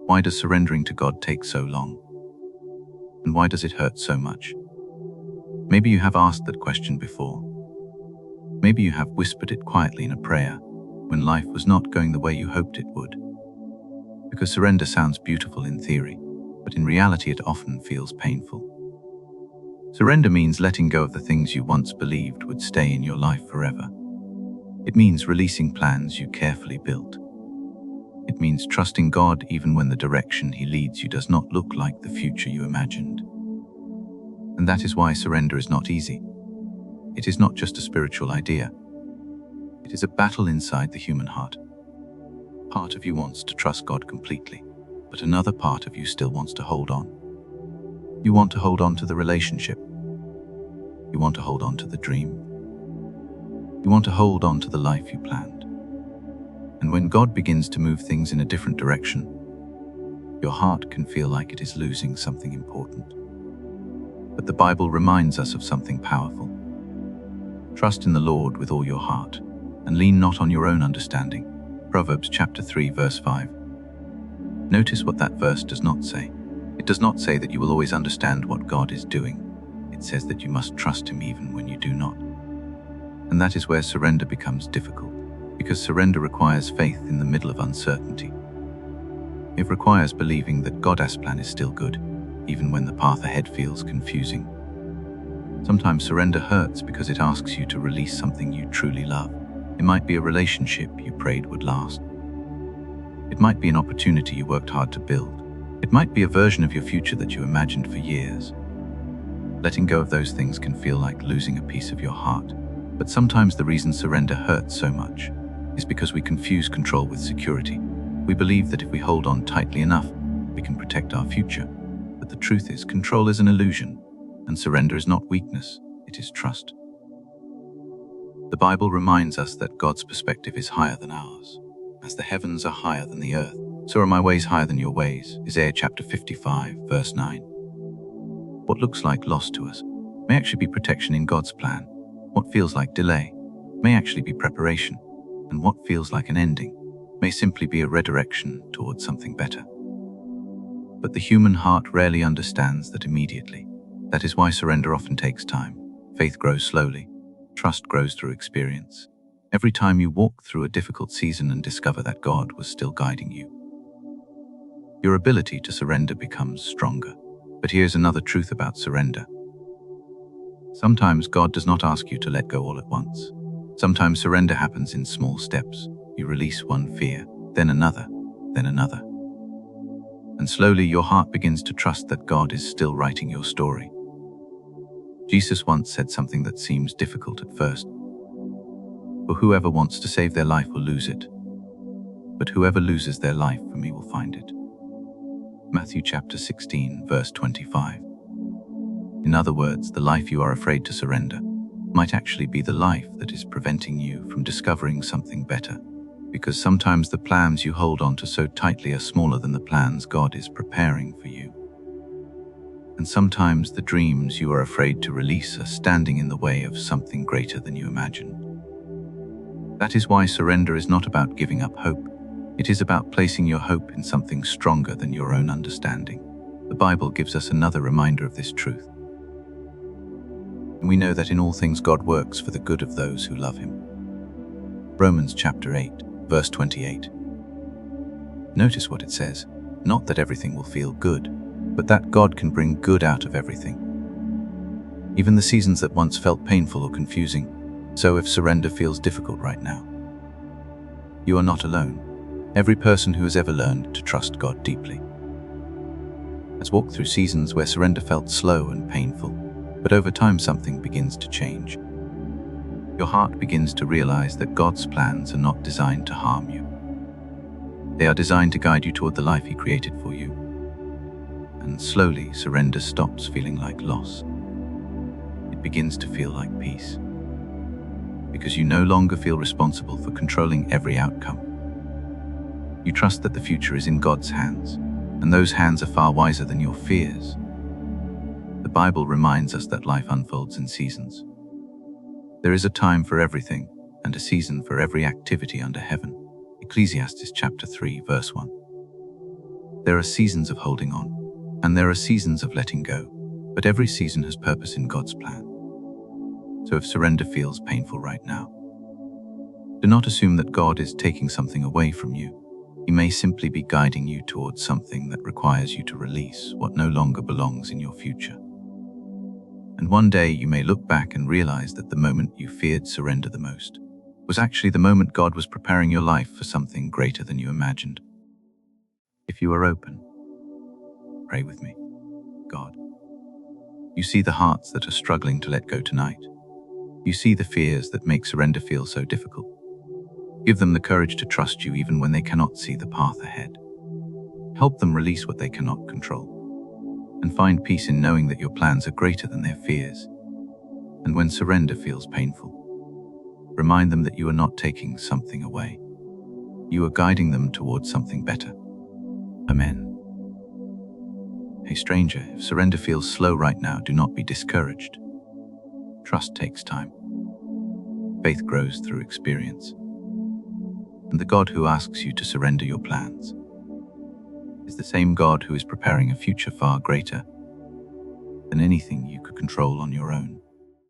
Why does surrendering to God take so long? And why does it hurt so much? Maybe you have asked that question before. Maybe you have whispered it quietly in a prayer when life was not going the way you hoped it would. Because surrender sounds beautiful in theory, but in reality it often feels painful. Surrender means letting go of the things you once believed would stay in your life forever. It means releasing plans you carefully built. It means trusting God even when the direction He leads you does not look like the future you imagined. And that is why surrender is not easy. It is not just a spiritual idea. It is a battle inside the human heart. Part of you wants to trust God completely, but another part of you still wants to hold on. You want to hold on to the relationship. You want to hold on to the dream. You want to hold on to the life you planned. And when God begins to move things in a different direction, your heart can feel like it is losing something important. But the Bible reminds us of something powerful. Trust in the Lord with all your heart, and lean not on your own understanding. Proverbs chapter 3, verse 5. Notice what that verse does not say. It does not say that you will always understand what God is doing. It says that you must trust Him even when you do not. And that is where surrender becomes difficult, because surrender requires faith in the middle of uncertainty. It requires believing that God's plan is still good, even when the path ahead feels confusing. Sometimes surrender hurts because it asks you to release something you truly love. It might be a relationship you prayed would last. It might be an opportunity you worked hard to build. It might be a version of your future that you imagined for years. Letting go of those things can feel like losing a piece of your heart. But sometimes the reason surrender hurts so much is because we confuse control with security. We believe that if we hold on tightly enough, we can protect our future. But the truth is, control is an illusion, and surrender is not weakness, it is trust. The Bible reminds us that God's perspective is higher than ours. As the heavens are higher than the earth, so are my ways higher than your ways. Isaiah chapter 55, verse 9. What looks like loss to us may actually be protection in God's plan. What feels like delay may actually be preparation, and what feels like an ending may simply be a redirection towards something better. But the human heart rarely understands that immediately. That is why surrender often takes time. Faith grows slowly. Trust grows through experience. Every time you walk through a difficult season and discover that God was still guiding you, your ability to surrender becomes stronger. But here's another truth about surrender. Sometimes God does not ask you to let go all at once. Sometimes surrender happens in small steps. You release one fear, then another, then another. And slowly your heart begins to trust that God is still writing your story. Jesus once said something that seems difficult at first. For whoever wants to save their life will lose it, but whoever loses their life for me will find it. Matthew chapter 16, verse 25. In other words, the life you are afraid to surrender might actually be the life that is preventing you from discovering something better, because sometimes the plans you hold on to so tightly are smaller than the plans God is preparing for you. And sometimes the dreams you are afraid to release are standing in the way of something greater than you imagined. That is why surrender is not about giving up hope. It is about placing your hope in something stronger than your own understanding. The Bible gives us another reminder of this truth. And we know that in all things God works for the good of those who love Him. Romans chapter 8, verse 28. Notice what it says. Not that everything will feel good, but that God can bring good out of everything. Even the seasons that once felt painful or confusing. So if surrender feels difficult right now, you are not alone. Every person who has ever learned to trust God deeply has walked through seasons where surrender felt slow and painful, but over time something begins to change. Your heart begins to realize that God's plans are not designed to harm you. They are designed to guide you toward the life He created for you. And slowly, surrender stops feeling like loss. It begins to feel like peace. Because you no longer feel responsible for controlling every outcome. You trust that the future is in God's hands, and those hands are far wiser than your fears. The Bible reminds us that life unfolds in seasons. There is a time for everything, and a season for every activity under heaven. Ecclesiastes chapter 3, verse 1. There are seasons of holding on, and there are seasons of letting go, but every season has purpose in God's plan. So if surrender feels painful right now, do not assume that God is taking something away from you. He may simply be guiding you towards something that requires you to release what no longer belongs in your future. And one day you may look back and realize that the moment you feared surrender the most was actually the moment God was preparing your life for something greater than you imagined. If you are open, pray with me. God, you see the hearts that are struggling to let go tonight. You see the fears that make surrender feel so difficult. Give them the courage to trust you even when they cannot see the path ahead. Help them release what they cannot control, and find peace in knowing that your plans are greater than their fears. And when surrender feels painful, remind them that you are not taking something away. You are guiding them towards something better. Amen. Hey stranger, if surrender feels slow right now, do not be discouraged. Trust takes time. Faith grows through experience. And the God who asks you to surrender your plans is the same God who is preparing a future far greater than anything you could control on your own.